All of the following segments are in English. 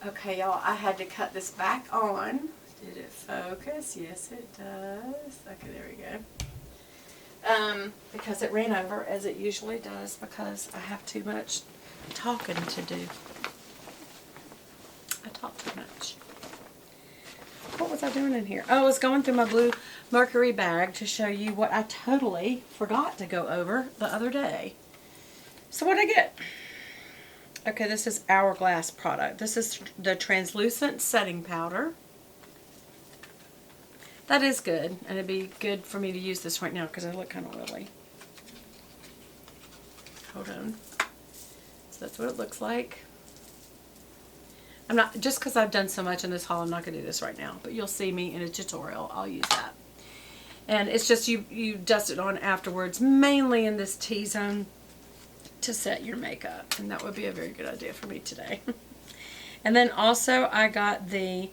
Okay, y'all, I had to cut this back on. Did it focus? Yes, it does. Okay, there we go. Because it ran over, as it usually does, because I have too much talking to do. I talk too much. What was I doing in here? Oh, I was going through my blue Mercury bag to show you what I totally forgot to go over the other day. So what did I get? Okay, this is Hourglass product. This is the translucent setting powder. That is good, and it'd be good for me to use this right now because I look kind of oily. Hold on. So that's what it looks like. I'm not, just because I've done so much in this haul, I'm not going to do this right now, but you'll see me in a tutorial. I'll use that. And it's just you dust it on afterwards, mainly in this T-zone, to set your makeup, and that would be a very good idea for me today. And then also I got the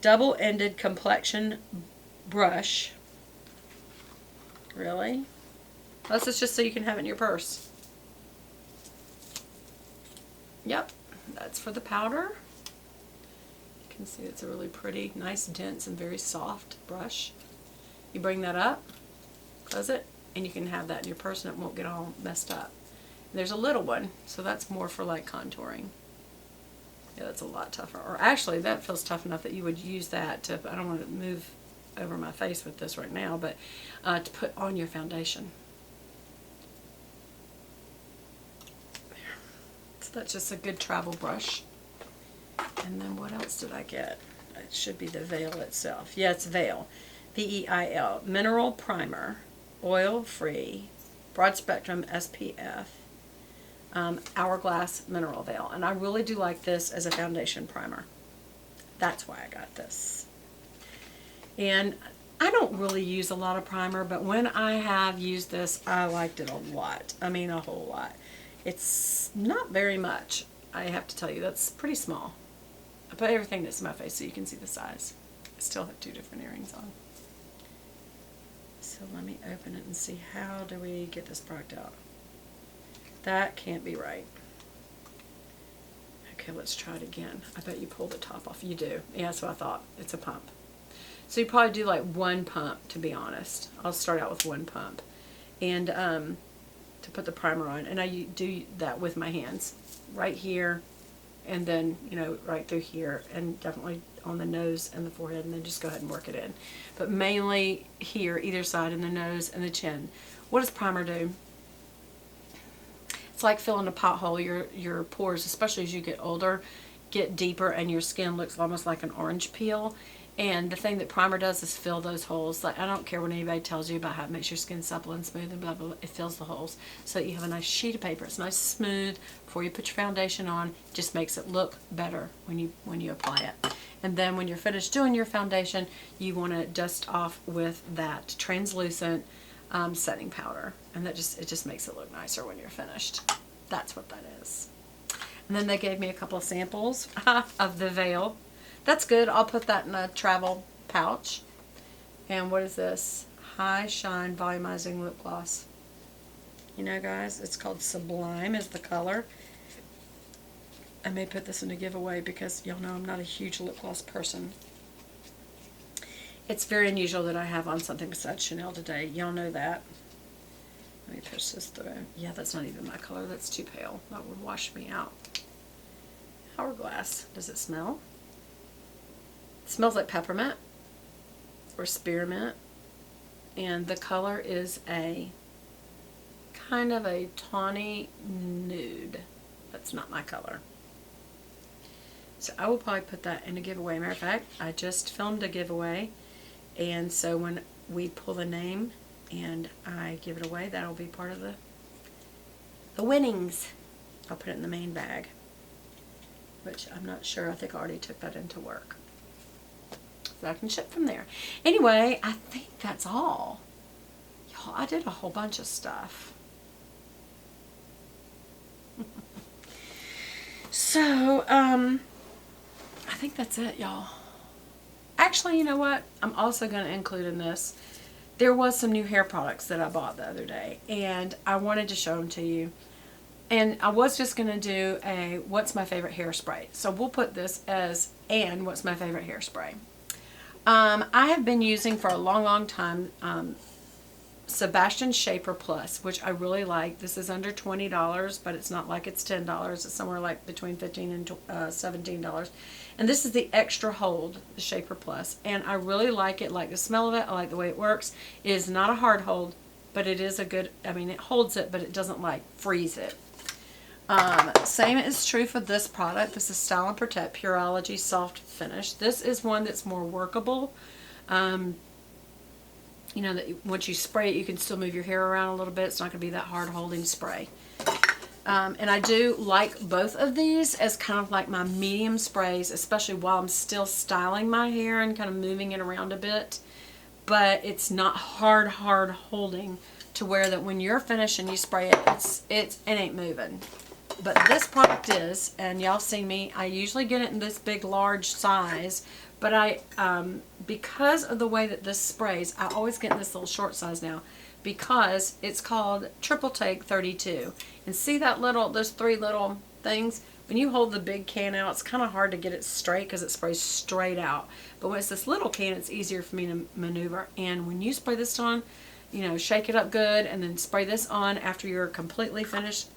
double-ended complexion brush. Really? This is just so you can have it in your purse. Yep, that's for the powder. You can see it's a really pretty, nice, dense, and very soft brush. You bring that up, close it, and you can have that in your purse and it won't get all messed up. There's a little one, so that's more for like contouring. Yeah, that's a lot tougher. Or actually, that feels tough enough that you would use that to, I don't want to move over my face with this right now, but to put on your foundation. There. So that's just a good travel brush. And then what else did I get? It should be the veil itself. Yeah, it's veil. V-E-I-L. Mineral primer, oil-free, broad spectrum SPF. Hourglass mineral veil, and I really do like this as a foundation primer. That's why I got this. And I don't really use a lot of primer, but when I have used this, I liked it a lot. I mean, a whole lot. It's not very much, I have to tell you. That's pretty small. I put everything that's in my face so you can see the size. I still have 2 different earrings on. So let me open it and see, how do we get this product out? That can't be right. Okay, let's try it again. I bet you pull the top off. You do. Yeah, that's what I thought. It's a pump. So you probably do like 1 pump, to be honest. I'll start out with 1 pump. And to put the primer on. And I do that with my hands. Right here, and then, you know, right through here, and definitely on the nose and the forehead, and then just go ahead and work it in. But mainly here, either side, in the nose and the chin. What does primer do? It's like filling a pothole. Your pores, especially as you get older, get deeper, and your skin looks almost like an orange peel. And the thing that primer does is fill those holes. Like, I don't care what anybody tells you about how it makes your skin supple and smooth and blah, blah, blah. It fills the holes so that you have a nice sheet of paper. It's nice smooth. Before you put your foundation on, it just makes it look better when you apply it. And then when you're finished doing your foundation, you want to dust off with that translucent setting powder, and it just makes it look nicer when you're finished. That's what that is. And then they gave me a couple of samples of the veil. That's good. I'll put that in a travel pouch. And what is this? High Shine Volumizing Lip Gloss. You know, guys, it's called Sublime is the color. I may put this in a giveaway because y'all know I'm not a huge lip gloss person. It's very unusual that I have on something besides Chanel today. Y'all know that. Let me push this through. Yeah, that's not even my color. That's too pale. That would wash me out. Hourglass. Does it smell? It smells like peppermint or spearmint. And the color is a kind of a tawny nude. That's not my color. So I will probably put that in a giveaway. Matter of fact, I just filmed a giveaway. And so when we pull the name and I give it away, that'll be part of the winnings. I'll put it in the main bag, which I'm not sure. I think I already took that into work. So I can ship from there. Anyway, I think that's all. Y'all, I did a whole bunch of stuff. So, I think that's it, y'all. Actually, you know what? I'm also going to include in this, there was some new hair products that I bought the other day, and I wanted to show them to you. And I was just going to do a what's my favorite hairspray. So we'll put this as and what's my favorite hairspray. I have been using for a long time Sebastian Shaper Plus, which I really like. This is under $20, but it's not like it's $10. It's somewhere like between $15 and $17. And this is the extra hold, the Shaper Plus. And I really like it. I like the smell of it. I like the way it works. It is not a hard hold, but it is a good, I mean, it holds it, but it doesn't like freeze it. Same is true for this product. This is Style and Protect Pureology Soft Finish. This is one that's more workable. You know, that once you spray it, you can still move your hair around a little bit. It's not going to be that hard holding spray. And I do like both of these as kind of like my medium sprays, especially while I'm still styling my hair and kind of moving it around a bit. But it's not hard holding to where that when you're finished and you spray it, it ain't moving. But this product is, and y'all see me, I usually get it in this big large size, but I because of the way that this sprays, I always get in this little short size now because it's called Triple Take 32. And see that little, those three little things? When you hold the big can out, it's kind of hard to get it straight because it sprays straight out. But when it's this little can, it's easier for me to maneuver. And when you spray this on, you know, shake it up good and then spray this on after you're completely finished,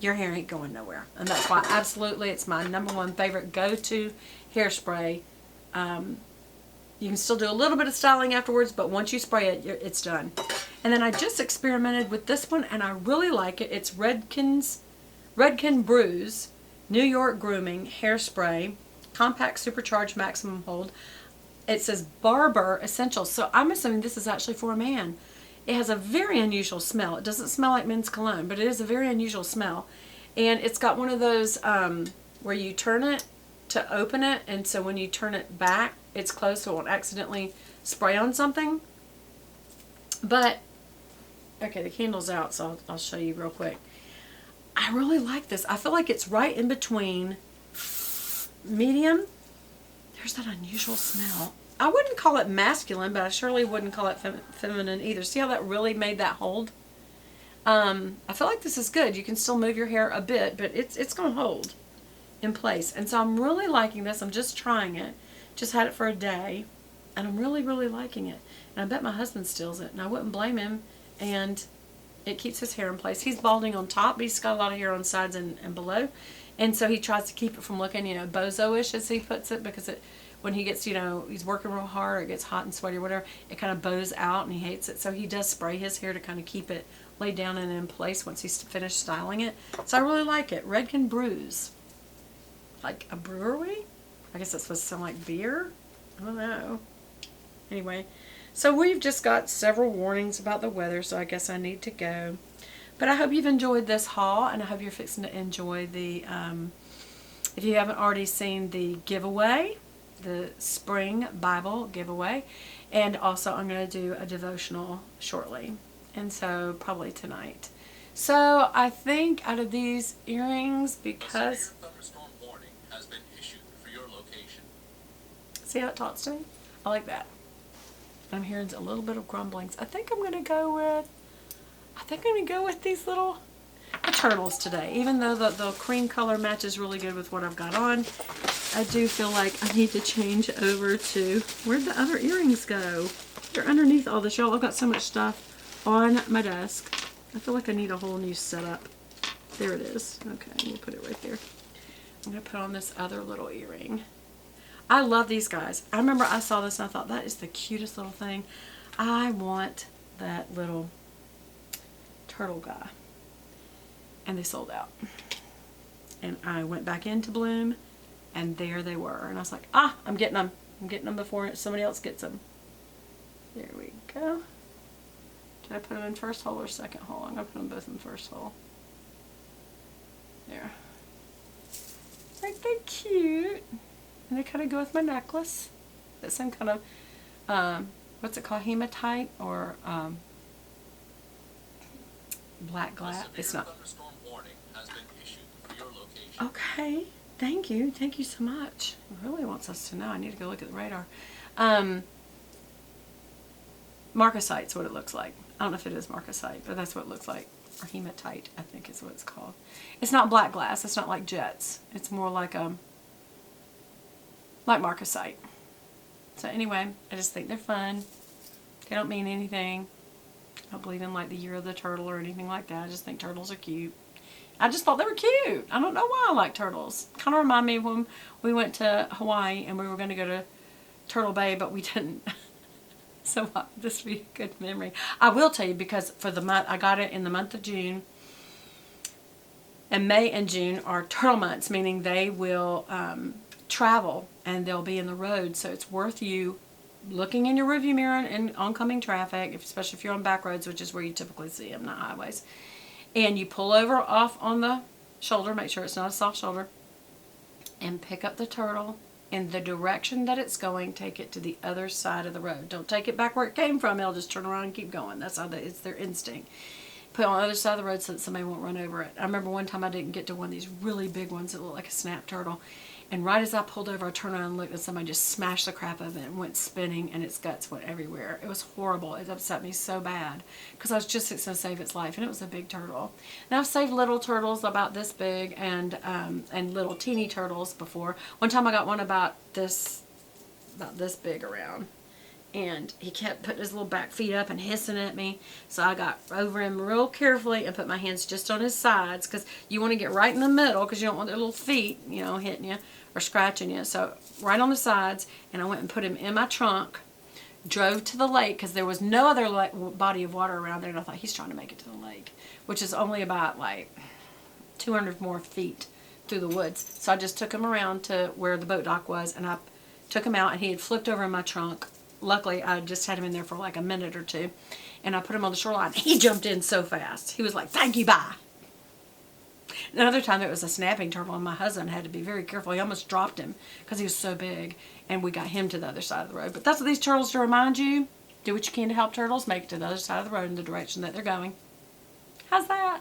your hair ain't going nowhere. And that's why absolutely it's my #1 favorite go-to hairspray. You can still do a little bit of styling afterwards, but once you spray it, it's done. And then I just experimented with this one, and I really like it. It's Redken Brews New York Grooming Hairspray, Compact Supercharged Maximum Hold. It says Barber Essentials, so I'm assuming this is actually for a man. It has a very unusual smell. It doesn't smell like men's cologne, but it is a very unusual smell. And it's got one of those where you turn it to open it, and so when you turn it back, it's closed so it won't accidentally spray on something. But, okay, the candle's out, so I'll show you real quick. I really like this. I feel like it's right in between medium. There's that unusual smell. I wouldn't call it masculine, but I surely wouldn't call it feminine either. See how that really made that hold? I feel like this is good. You can still move your hair a bit, but it's going to hold in place. And so I'm really liking this. I'm just trying it. Just had it for a day, and I'm really liking it. And I bet my husband steals it, and I wouldn't blame him. And it keeps his hair in place. He's balding on top, but he's got a lot of hair on sides and below. And so he tries to keep it from looking, you know, bozo-ish, as he puts it, because when he gets, you know, he's working real hard or it gets hot and sweaty or whatever, it kind of bows out and he hates it. So he does spray his hair to kind of keep it laid down and in place once he's finished styling it. So I really like it. Redken Brews. Like a brewery? I guess that's supposed to sound like beer? I don't know. Anyway, so we've just got several warnings about the weather, so I guess I need to go. But I hope you've enjoyed this haul, and I hope you're fixing to enjoy the, if you haven't already seen the giveaway, the Spring Bible giveaway, and also I'm going to do a devotional shortly, and so probably tonight. So I think out of these earrings, because has been issued for your location. See how it talks to me? I like that. I'm hearing a little bit of grumblings. I think I'm going to go with these little turtles today. Even though the cream color matches really good with what I've got on, I do feel like I need to change over to, where'd the other earrings go? They're underneath all this, y'all. I've got so much stuff on my desk. I feel like I need a whole new setup. There it is. Okay, I'm going to put it right there. I'm going to put on this other little earring. I love these guys. I remember I saw this and I thought, that is the cutest little thing. I want that little turtle guy. And they sold out. And I went back into Bloom, and there they were. And I was like, I'm getting them. I'm getting them before somebody else gets them. There we go. Did I put them in first hole or second hole? I'm going to put them both in first hole. There. Aren't they cute? And they kind of go with my necklace. That same kind of, what's it called, hematite or black glass. It's not. Okay, thank you. Thank you so much. It really wants us to know. I need to go look at the radar. Marcasite's what it looks like. I don't know if it is marcasite, but that's what it looks like. or hematite, I think is what it's called. It's not black glass. It's not like jets. It's more like marcasite. So anyway, I just think they're fun. They don't mean anything. I don't believe in like the year of the turtle or anything like that. I just think turtles are cute. I just thought they were cute. I don't know why I like turtles. Kind of remind me of when we went to Hawaii and we were going to go to Turtle Bay, but we didn't. So this would be a good memory. I will tell you, because for the month, I got it in the month of June. And May and June are turtle months, meaning they will travel and they'll be in the road. So it's worth you looking in your rearview mirror and oncoming traffic, especially if you're on back roads, which is where you typically see them, not highways. And you pull over off on the shoulder, make sure it's not a soft shoulder, and pick up the turtle in the direction that it's going. Take it to the other side of the road. Don't take it back where it came from. It'll just turn around and keep going. That's how it's their instinct. Put it on the other side of the road so that somebody won't run over it. I remember one time I didn't get to one of these really big ones that looked like a snap turtle. And right as I pulled over, I turned around and looked, and somebody just smashed the crap out of it and went spinning, and its guts went everywhere. It was horrible. It upset me so bad because I was just fixing to save its life, and it was a big turtle. Now I've saved little turtles about this big and little teeny turtles before. One time I got one about this big around. And he kept putting his little back feet up and hissing at me. So I got over him real carefully and put my hands just on his sides, because you want to get right in the middle, because you don't want their little feet, you know, hitting you or scratching you. So right on the sides, and I went and put him in my trunk, drove to the lake, because there was no other body of water around there, and I thought, he's trying to make it to the lake, which is only about like 200 more feet through the woods. So I just took him around to where the boat dock was, and I took him out, and he had flipped over in my trunk. Luckily, I just had him in there for like a minute or two, and I put him on the shoreline. He jumped in so fast. He was like, "Thank you, bye." Another time it was a snapping turtle, and my husband had to be very careful. He almost dropped him because he was so big, and we got him to the other side of the road. But that's what these turtles to remind you. Do what you can to help turtles make it to the other side of the road in the direction that they're going. How's that?